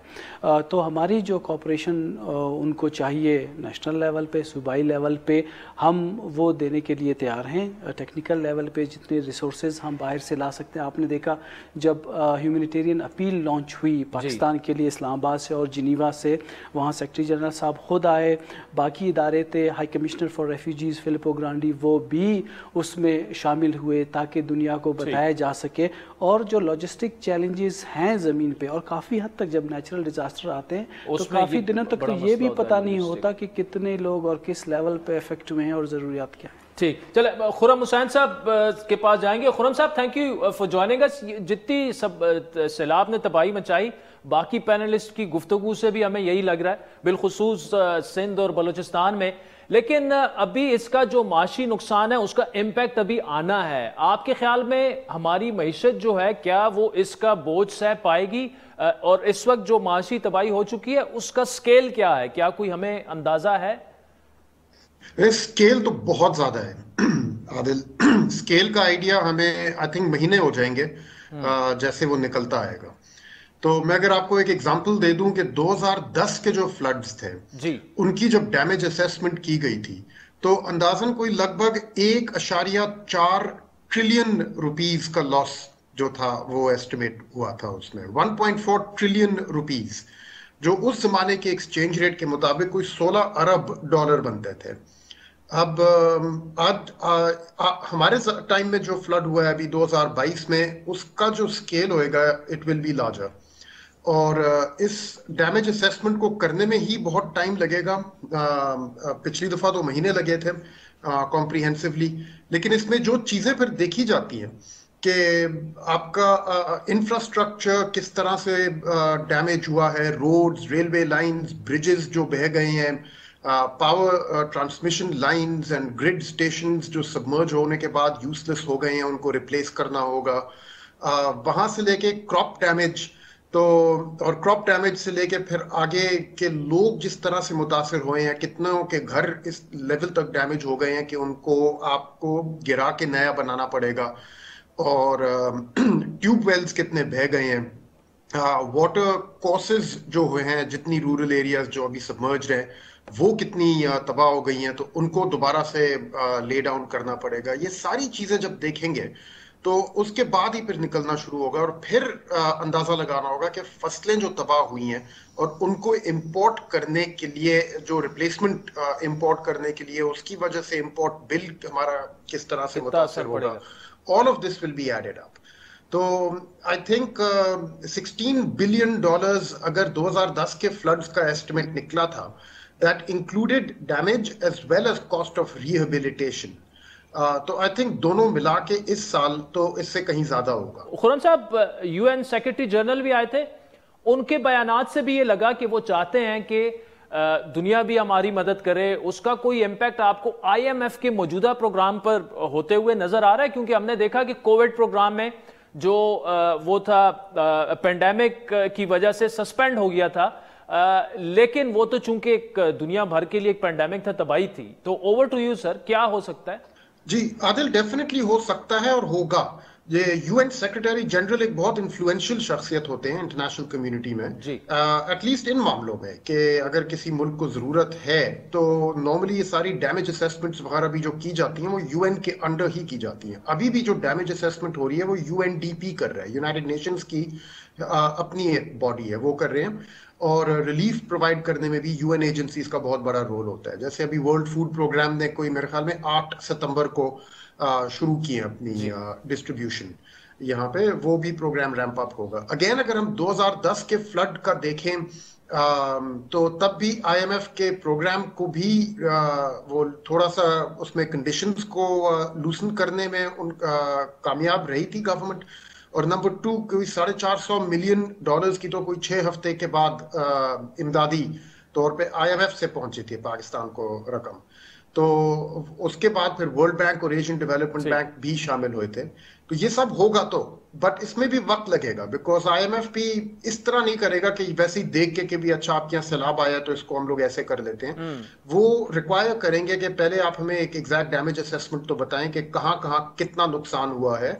تو ہماری جو کوپریشن ان کو چاہیے نیشنل لیول پہ، صوبائی لیول پہ، ہم وہ دینے کے لیے تیار ہیں. ٹیکنیکل لیول پہ جتنے ریسورسز ہم باہر سے لا سکتے ہیں. آپ نے دیکھا جب ہیومینیٹیرین اپیل لانچ ہوئی پاکستان کے لیے اسلام آباد سے اور جنیوا سے، وہاں سیکرٹری جنرل صاحب خود آئے، باقی ادارے تھے، ہائی کمشنر فار ریفیوجیز فلپو گرانڈی وہ بھی اس میں شامل ہوئے تاکہ دنیا کو بتایا جا سکے. اور جو لاجسٹک چیلنجز ہیں زمین پہ، اور کافی حد تک جب نیچرل ڈیزاسٹر آتے ہیں تو کافی دنوں تک تو یہ بھی پتہ نہیں ہوتا کہ کتنے لوگ اور کس لیول پہ افیکٹ ہوئے ہیں اور ضروریات کیا ہیں. ٹھیک، چلے خرم حسین صاحب کے پاس جائیں گے. خرم صاحب تھینک یو فار جوائننگ اس. جتنی سب سیلاب نے تباہی مچائی، باقی پینلسٹ کی گفتگو سے بھی ہمیں یہی لگ رہا ہے، بالخصوص سندھ اور بلوچستان میں، لیکن ابھی اس کا جو معاشی نقصان ہے اس کا امپیکٹ ابھی آنا ہے. آپ کے خیال میں ہماری معیشت جو ہے کیا وہ اس کا بوجھ سہ پائے گی؟ اور اس وقت جو معاشی تباہی ہو چکی ہے اس کا سکیل کیا ہے؟ کیا کوئی ہمیں اندازہ ہے؟ سکیل تو بہت زیادہ ہے عادل. سکیل کا آئیڈیا ہمیں آئی تھنک مہینے ہو جائیں گے جیسے وہ نکلتا آئے گا. تو میں اگر آپ کو ایک ایگزامپل دے دوں کہ 2010 کے جو فلڈز تھے ان کی جب ڈیمیج اسیسمنٹ کی گئی تھی تو اندازاً کوئی لگ بھگ 1.4 ٹریلین روپیز کا لاس جو تھا وہ ایسٹیمیٹ ہوا تھا. اس میں 1.4 ٹریلین روپیز جو اس زمانے کے ایکسچینج ریٹ کے مطابق کوئی 16 ارب ڈالر بنتے تھے. اب آج ہمارے ٹائم میں جو فلڈ ہوا ہے ابھی 2022 میں، اس کا جو سکیل ہوئے گا اٹ ول بی لارجر. اور اس ڈیمیج اسیسمنٹ کو کرنے میں ہی بہت ٹائم لگے گا. پچھلی دفعہ تو مہینے لگے تھے کمپریہنسولی. لیکن اس میں جو چیزیں پھر دیکھی جاتی ہیں کہ آپ کا انفراسٹرکچر کس طرح سے ڈیمیج ہوا ہے، روڈز، ریلوے لائنز، برجز جو بہہ گئے ہیں، power transmission lines and grid stations جو سبمرج ہونے کے بعد یوز لیس ہو گئے ہیں، ان کو ریپلیس کرنا ہوگا. وہاں سے لے کے کراپ ڈیمیج तो और क्रॉप डैमेज से लेके फिर आगे के लोग जिस तरह से मुतासिर हुए हैं, कितनों के घर इस लेवल तक डैमेज हो गए हैं कि उनको आपको गिरा के नया बनाना पड़ेगा, और ट्यूब वेल्स कितने बह गए हैं, वाटर कोर्सेज जो हुए हैं, जितनी रूरल एरियाज जो अभी सबमर्ज हैं वो कितनी तबाह हो गई हैं, तो उनको दोबारा से ले डाउन करना पड़ेगा। ये सारी चीजें जब देखेंगे तो उसके बाद ही फिर निकलना शुरू होगा, और फिर अंदाजा लगाना होगा कि फसलें जो तबाह हुई हैं और उनको इंपोर्ट करने के लिए, जो रिप्लेसमेंट इंपोर्ट करने के लिए, उसकी वजह से इंपोर्ट बिल हमारा किस तरह से मुतासर होगा। All of this will be added up. तो आई थिंक $16 बिलियन अगर 2010 के फ्लड्स का एस्टिमेट निकला था, that included damage as well as cost of rehabilitation. तो आई थिंक दोनों मिला के इस साल तो इससे कहीं ज्यादा होगा। खुर्रम साहब, यूएन सेक्रेटरी जनरल भी आए थे, उनके बयानात से भी ये लगा कि वो चाहते हैं कि दुनिया भी हमारी मदद करे। उसका कोई इम्पैक्ट आपको IMF के मौजूदा प्रोग्राम पर होते हुए नजर आ रहा है? क्योंकि हमने देखा कि कोविड प्रोग्राम में जो वो था पेंडेमिक की वजह से सस्पेंड हो गया था, लेकिन वो तो चूंकि एक दुनिया भर के लिए एक पेंडेमिक था, तबाही थी। तो ओवर टू यू सर, क्या हो सकता है? जी आदिल, डेफिनेटली हो सकता है और होगा। ये यूएन सेक्रेटरी जनरल एक बहुत इन्फ्लुएंशियल शख्सियत होते हैं इंटरनेशनल कम्युनिटी में, एटलीस्ट इन मामलों में कि अगर किसी मुल्क को जरूरत है तो नॉर्मली ये सारी डैमेज असेसमेंट्स वगैरह भी जो की जाती हैं वो यूएन के अंडर ही की जाती हैं। अभी भी जो डैमेज असेसमेंट हो रही है वो UNDP कर रहा है, यूनाइटेड नेशंस की अपनी एक बॉडी है, वो कर रहे हैं। और रिलीफ प्रोवाइड करने में भी UN एजेंसीज का बहुत बड़ा रोल होता है। जैसे अभी वर्ल्ड फूड प्रोग्राम ने कोई मेरे ख्याल में 8 सितंबर को शुरू की है अपनी डिस्ट्रीब्यूशन यहाँ पे, वो भी प्रोग्राम रैंप अप होगा। अगेन अगर हम 2010 के फ्लड का देखें तो तब भी IMF के प्रोग्राम को भी वो थोड़ा सा उसमें कंडीशंस को लूसन करने में कामयाब रही थी गवर्नमेंट। और नंबर 2, कोई $450 मिलियन की तो कोई 6 हफ्ते के बाद इमदादी तौर पे IMF से पहुंची थी पाकिस्तान को रकम। तो उसके बाद फिर वर्ल्ड बैंक और एशियन डेवलपमेंट बैंक भी शामिल हुए थे। तो ये सब होगा तो, बट इसमें भी वक्त लगेगा, बिकॉज IMF भी इस तरह नहीं करेगा कि वैसे ही देख के कि भी अच्छा आपके यहाँ सैलाब आया तो इसको हम लोग ऐसे कर लेते हैं। वो रिक्वायर करेंगे कि पहले आप हमें एक एग्जैक्ट डैमेज असेसमेंट तो बताएं कि कहाँ कहाँ कितना नुकसान हुआ है,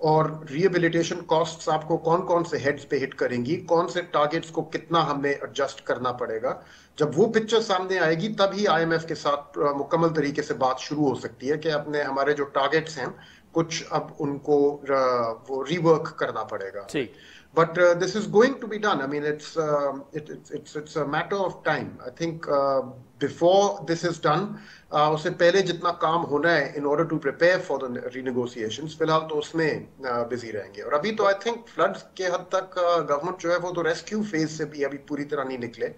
और रिहेबिलिटेशन कॉस्ट्स आपको कौन कौन से हेड्स पे हिट करेंगी, कौन से टारगेट्स को कितना हमें एडजस्ट करना पड़ेगा। जब वो पिक्चर सामने आएगी तभी IMF के साथ मुकम्मल तरीके से बात शुरू हो सकती है कि अपने हमारे जो टारगेट्स हैं कुछ अब उनको वो रिवर्क करना पड़ेगा। But this is going to be done. I mean it's a matter of time. I think before this is done, उससे पहले जितना काम होना है in order to prepare for the renegotiations, फिलहाल तो उसमें बिजी रहेंगे। और अभी तो आई थिंक फ्लड्स के हद तक गवर्नमेंट जो है वो तो रेस्क्यू फेज से भी अभी पूरी तरह नहीं निकले,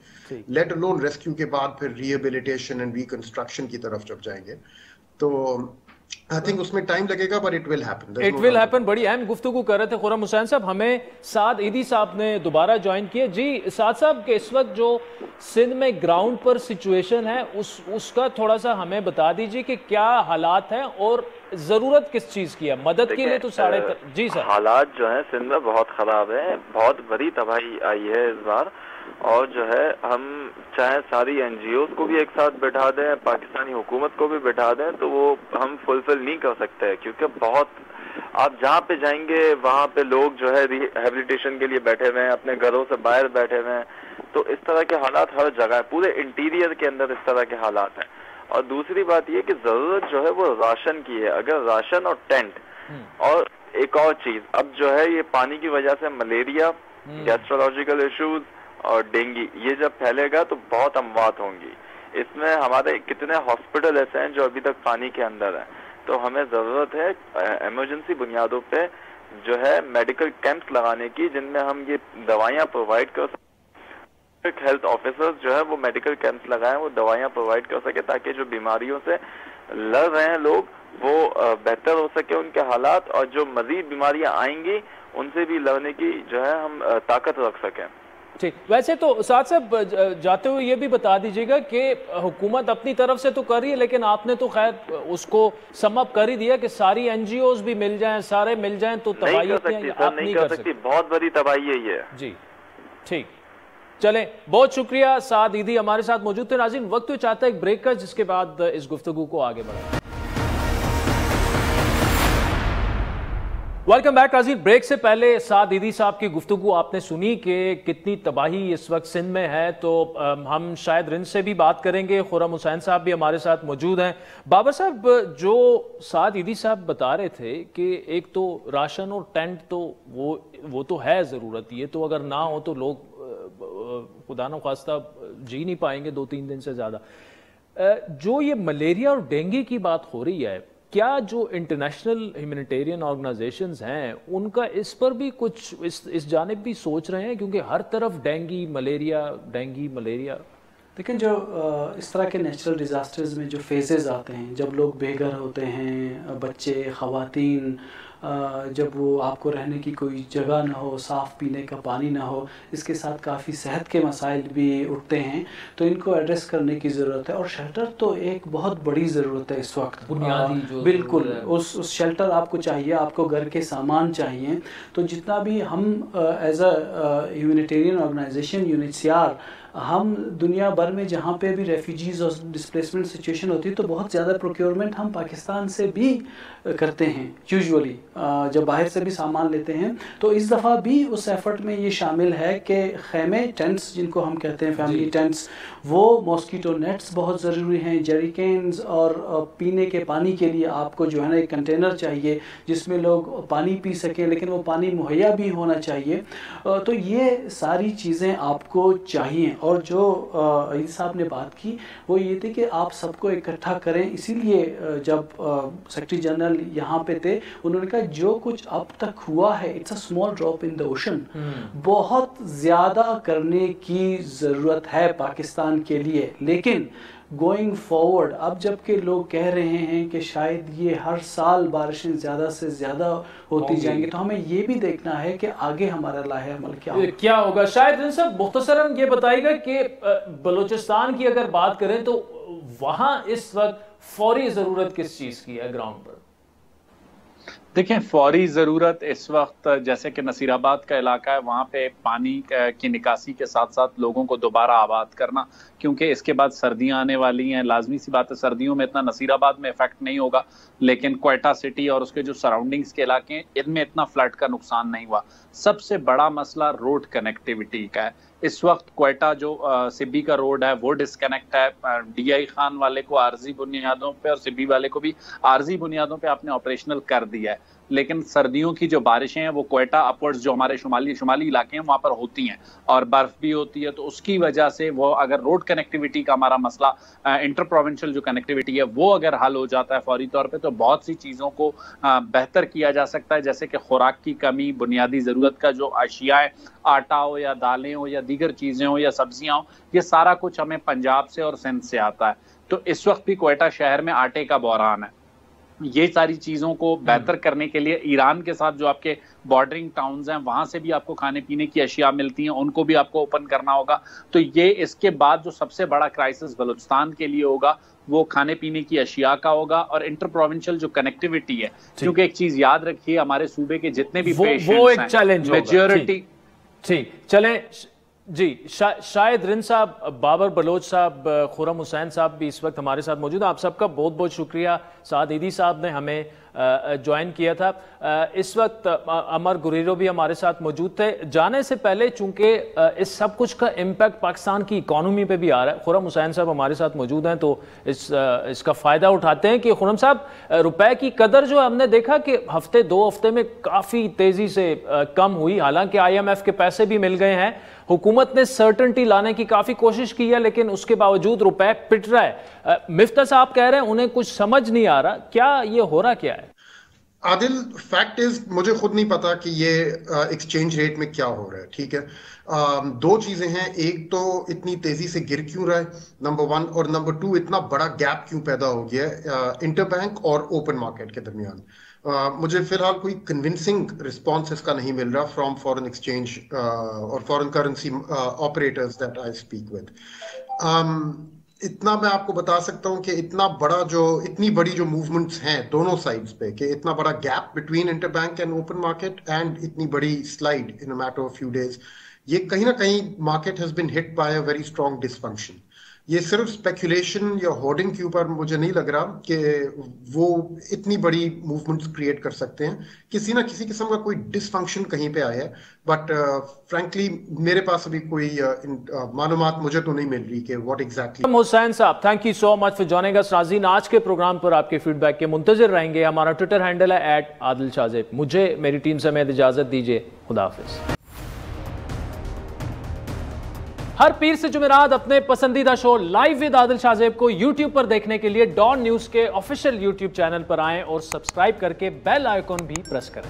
लेट अलोन रेस्क्यू के बाद फिर रिहेबिलिटेशन एंड रिकंस्ट्रक्शन की तरफ जब जाएंगे तो आई थिंक उसमें टाइम लगेगा, but it will happen. It will happen. बड़ी अहम गुफ्तगू कर रहे थे खुर्रम हुसैन साहब। हमें साद ईदी साहब ने दोबारा ज्वाइन किए। जी साद साहब, के इस वक्त जो सिंध में ग्राउंड पर सिचुएशन है उसका थोड़ा सा हमें बता दीजिए कि क्या हालात हैं और जरूरत किस चीज की है मदद के लिए? तो जी सर, हालात जो है सिंध में बहुत खराब है, बहुत बड़ी तबाही आई है इस बार। और जो है हम चाहे सारी NGOs को भी एक साथ बैठा दें, पाकिस्तानी हुकूमत को भी बैठा दें, तो वो हम फुलफिल नहीं कर सकते, क्योंकि बहुत आप जहाँ पे जाएंगे वहाँ पे लोग जो है रिहेबिलिटेशन के लिए बैठे हुए हैं, अपने घरों से बाहर बैठे हुए हैं। तो इस तरह के हालात हर जगह है, पूरे इंटीरियर के अंदर इस तरह के हालात हैं। और दूसरी बात ये कि जरूरत जो है वो राशन की है। अगर राशन और टेंट, और एक और चीज, अब जो है ये पानी की वजह से मलेरिया, गैस्ट्रोलॉजिकल इश्यूज और डेंगू ये जब फैलेगा तो बहुत अमवात होंगी। इसमें हमारे कितने हॉस्पिटल ऐसे हैं जो अभी तक पानी के अंदर हैं। तो हमें जरूरत है इमरजेंसी बुनियादों पे जो है मेडिकल कैंप्स लगाने की, जिनमें हम ये दवाइयाँ प्रोवाइड कर सकें। हेल्थ ऑफिसर्स जो है वो मेडिकल कैंप्स लगाएं, वो दवाइयाँ प्रोवाइड कर सके, ताकि जो बीमारियों से लड़ रहे हैं लोग वो बेहतर हो सके उनके हालात, और जो मजीद बीमारियां आएंगी उनसे भी लड़ने की जो है हम ताकत रख सकें। ठीक, वैसे तो साथ साहब जाते हुए ये भी बता दीजिएगा कि हुकूमत अपनी तरफ से तो कर रही है, लेकिन आपने तो खैर उसको समअप कर ही दिया कि सारी NGOs भी मिल जाएं, सारे मिल जाएं तो तबाही नहीं कर सकती, बहुत बड़ी तबाही है ये। जी ٹھیک چلیں بہت شکریہ سعد عیدی ہمارے ساتھ موجود تھے. ناظرین وقت تو چاہتا ہے ایک بریک کا جس کے بعد اس گفتگو کو آگے بڑھائیں. ویلکم بیک ناظرین. بریک سے پہلے سعد عیدی صاحب کی گفتگو آپ نے سنی کہ کتنی تباہی اس وقت سندھ میں ہے, تو ہم شاید رند سے بھی بات کریں گے. خرم حسین صاحب بھی ہمارے ساتھ موجود ہیں. بابر صاحب جو سعد عیدی صاحب بتا رہے تھے کہ ایک تو راشن اور ٹینٹ تو وہ تو ہے ضرورت, یہ تو اگر نہ ہو تو لوگ خدا نخواستہ جی نہیں پائیں گے 2-3 دن سے زیادہ. جو یہ ملیریا اور ڈینگی کی بات ہو رہی ہے, کیا جو انٹرنیشنل ہیومینیٹیرین آرگنائزیشنز ہیں ان کا اس پر بھی کچھ اس جانب بھی سوچ رہے ہیں, کیونکہ ہر طرف ڈینگی ملیریا. لیکن جو اس طرح کے نیچرل ڈیزاسٹرز میں جو فیزز آتے ہیں, جب لوگ بے گھر ہوتے ہیں, بچے, خواتین, جب وہ آپ کو رہنے کی کوئی جگہ نہ ہو, صاف پینے کا پانی نہ ہو, اس کے ساتھ کافی صحت کے مسائل بھی اٹھتے ہیں, تو ان کو ایڈریس کرنے کی ضرورت ہے. اور شیلٹر تو ایک بہت بڑی ضرورت ہے اس وقت, بنیادی جو بالکل اس شیلٹر آپ کو چاہیے, آپ کو گھر کے سامان چاہیے. تو جتنا بھی ہم as a humanitarian organization UNHCR ہم دنیا بھر میں جہاں پہ بھی ریفیوجیز اور ڈسپلیسمنٹ سچویشن ہوتی ہے تو بہت زیادہ پروکیورمنٹ ہم پاکستان سے بھی کرتے ہیں یوزولی, جب باہر سے بھی سامان لیتے ہیں. تو اس دفعہ بھی اس ایفرٹ میں یہ شامل ہے کہ خیمے, ٹینٹس جن کو ہم کہتے ہیں فیملی ٹینٹس, وہ ماسکیٹو نیٹس بہت ضروری ہیں, جیریکینز, اور پینے کے پانی کے لیے آپ کو جو ہے نا ایک کنٹینر چاہیے جس میں لوگ پانی پی سکیں, لیکن وہ پانی مہیا بھی ہونا چاہیے. تو یہ ساری چیزیں آپ کو چاہیے. اور جو عیدی صاحب نے بات کی وہ یہ تھی کہ آپ سب کو اکٹھا کریں. اسی لیے جب سیکرٹری جنرل یہاں پہ تھے انہوں نے کہا جو کچھ اب تک ہوا ہے it's a small drop in the ocean, بہت زیادہ کرنے کی ضرورت ہے پاکستان کے لیے. لیکن گوئنگ فارورڈ اب جب کہ لوگ کہہ رہے ہیں کہ شاید یہ ہر سال بارشیں زیادہ سے زیادہ ہوتی جائیں گی, تو ہمیں یہ بھی دیکھنا ہے کہ آگے ہمارا لاہ عمل کیا ہوگا. شاید ان سب مختصراً یہ بتائے گا کہ بلوچستان کی اگر بات کریں تو وہاں اس وقت فوری ضرورت کس چیز کی ہے گراؤنڈ پر؟ دیکھیں فوری ضرورت اس وقت جیسے کہ نصیر آباد کا علاقہ ہے, وہاں پہ پانی کی نکاسی کے ساتھ ساتھ لوگوں کو دوبارہ آباد کرنا, کیونکہ اس کے بعد سردیاں آنے والی ہیں. لازمی سی بات ہے سردیوں میں اتنا نصیر آباد میں افیکٹ نہیں ہوگا, لیکن کوئٹہ سٹی اور اس کے جو سراؤنڈنگز کے علاقے ہیں ان میں اتنا فلڈ کا نقصان نہیں ہوا. سب سے بڑا مسئلہ روڈ کنیکٹیوٹی کا ہے. اس وقت کوئٹہ جو سبی کا روڈ ہے وہ ڈسکنیکٹ ہے. ڈی آئی خان والے کو عارضی بنیادوں پہ اور سبی والے کو بھی عارضی بنیادوں پہ آپ نے آپریشنل کر دیا ہے. لیکن سردیوں کی جو بارشیں ہیں وہ کوئٹہ اپورڈز جو ہمارے شمالی علاقے ہیں وہاں پر ہوتی ہیں اور برف بھی ہوتی ہے, تو اس کی وجہ سے وہ اگر روڈ کنیکٹیوٹی کا ہمارا مسئلہ انٹر پروونشل جو کنیکٹیوٹی ہے وہ اگر حل ہو جاتا ہے فوری طور پہ تو بہت سی چیزوں کو بہتر کیا جا سکتا ہے, جیسے کہ خوراک کی کمی, بنیادی ضرورت کا جو اشیاء آٹا ہو یا دالیں ہو یا دیگر چیزیں ہوں یا سبزیاں ہوں, یہ سارا کچھ ہمیں پنجاب سے اور سندھ سے آتا ہے. تو اس وقت بھی کوئٹہ شہر میں آٹے کا بحران ہے. یہ ساری چیزوں کو بہتر کرنے کے لیے ایران کے ساتھ جو آپ کے بارڈرنگ ٹاؤنز ہیں وہاں سے بھی آپ کو کھانے پینے کی اشیاء ملتی ہیں, ان کو بھی آپ کو اوپن کرنا ہوگا. تو یہ اس کے بعد جو سب سے بڑا کرائسس بلوچستان کے لیے ہوگا وہ کھانے پینے کی اشیاء کا ہوگا اور انٹر پروونشل جو کنیکٹیوٹی ہے, کیونکہ ایک چیز یاد رکھیے ہمارے صوبے کے جتنے بھی پیشنٹس ہیں میجورٹی. ٹھیک چلیں جی, شاید رند صاحب, بابر بلوچ صاحب, خرم حسین صاحب بھی اس وقت ہمارے ساتھ موجود ہیں. آپ سب کا بہت بہت شکریہ. سعد عیدی صاحب نے ہمیں جوائن کیا تھا. اس وقت عمر گریرو بھی ہمارے ساتھ موجود تھے. جانے سے پہلے چونکہ اس سب کچھ کا امپیکٹ پاکستان کی اکانومی پہ بھی آ رہا ہے, خرم حسین صاحب ہمارے ساتھ موجود ہیں تو اس کا فائدہ اٹھاتے ہیں کہ خرم صاحب روپے کی قدر جو ہم نے دیکھا کہ ہفتے 2 ہفتے میں کافی تیزی سے کم ہوئی, حالانکہ IMF کے پیسے بھی مل گئے ہیں. حکومت نے سرٹنٹی لانے کی کافی کوشش کی ہے لیکن اس کے باوجود روپے پٹ رہا ہے. مفتاح صاحب کہہ رہے ہیں انہیں کچھ سمجھ نہیں آ رہا, کیا یہ ہو رہا کیا ہے؟ عادل فیکٹ از مجھے خود نہیں پتا کہ یہ ایکسچینج ریٹ میں کیا ہو رہا ہے. ٹھیک ہے, 2 چیزیں ہیں. ایک تو اتنی تیزی سے گر کیوں رہا ہے نمبر 1, اور نمبر 2 اتنا بڑا گیپ کیوں پیدا ہو گیا ہے انٹر بینک اور اوپن مارکیٹ کے درمیان. مجھے فی الحال کوئی کنونسنگ رسپانس اس کا نہیں مل رہا فرام فورن ایکسچینج اور foreign currency operators that I speak with. اتنا میں آپ کو بتا سکتا ہوں کہ اتنی بڑی جو موومنٹس ہیں دونوں سائڈز پہ, کہ اتنا بڑا gap between inter bank and open market and اتنی بڑی slide in a matter of few days, یہ کہیں نہ کہیں market has been hit by a very strong dysfunction. یہ صرف اسپیکولیشن یا ہورڈنگ کے اوپر مجھے نہیں لگ رہا کہ وہ اتنی بڑی موومنٹس کریٹ کر سکتے ہیں. کسی نہ کسی قسم کا کوئی ڈس فنکشن کہیں پہ آیا ہے, بٹ فرینکلی میرے پاس ابھی کوئی معلومات مجھے تو نہیں مل رہی کہ واٹ ایگزیکٹلی. حسین صاحب, thank you so much for joining us. ناظرین, آج کے پروگرام پر آپ کے فیڈ بیک کے منتظر رہیں گے. ہمارا ٹویٹر ہینڈل ہے @عادل. مجھے میری ٹیم سمیت اجازت دیجیے. خدا حافظ. ہر پیر سے جمعرات اپنے پسندیدہ شو لائیو ود عادل شاہ زیب کو یوٹیوب پر دیکھنے کے لیے ڈان نیوز کے آفیشیل یوٹیوب چینل پر آئیں اور سبسکرائب کر کے بیل آئیکن بھی پریس کریں.